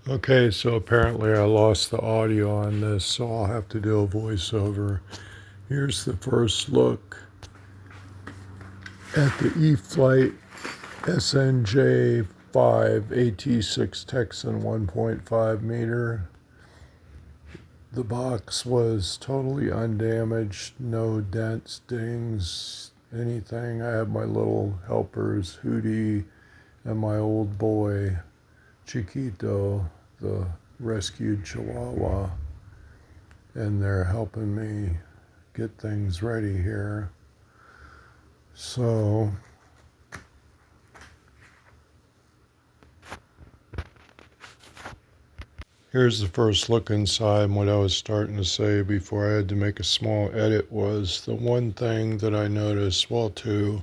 Okay, so apparently I lost the audio on this, so I'll have to do a voiceover. Here's the first look at the Flite SNJ-5 AT-6 Texan 1.5 meter. The box was totally undamaged, no dents, dings, anything. I have my little helpers, Hootie, and my old boy, Chiquito, the rescued Chihuahua, and they're helping me get things ready here. So here's the first look inside. And what I was starting to say before I had to make a small edit was the one thing that I noticed, well, two,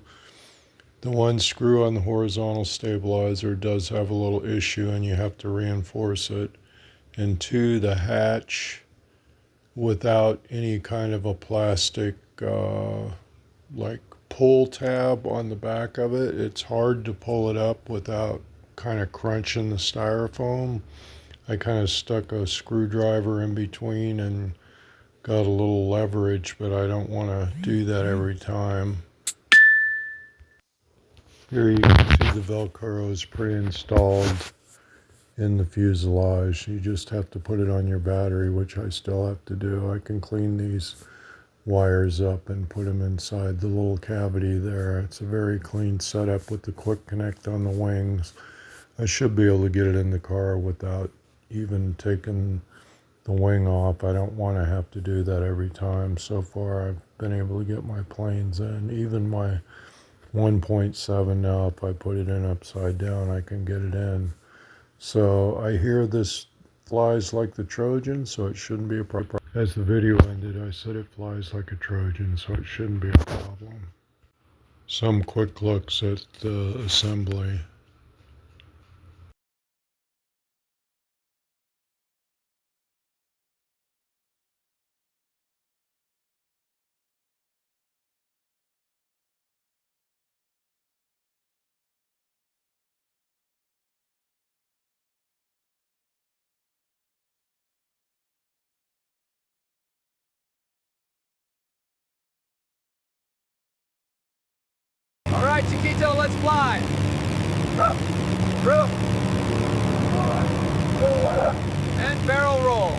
the one screw on the horizontal stabilizer does have a little issue and you have to reinforce it. And two, the hatch without any kind of a plastic like pull tab on the back of it, it's hard to pull it up without kind of crunching the styrofoam. I kind of stuck a screwdriver in between and got a little leverage, but I don't want to do that every time. Here you can see the Velcro is pre-installed in the fuselage. You just have to put it on your battery, which I still have to do. I can clean these wires up and put them inside the little cavity there. It's a very clean setup with the quick connect on the wings. I should be able to get it in the car without even taking the wing off. I don't want to have to do that every time. So far I've been able to get my planes in. Even my 1.7 now, if I put it in upside down, I can get it in. So I hear this flies like the Trojan, so it shouldn't be a problem. As the video ended, I said it flies like a Trojan, so it shouldn't be a problem. Some quick looks at the assembly. All right, Chiquito, let's fly. Through. And barrel roll.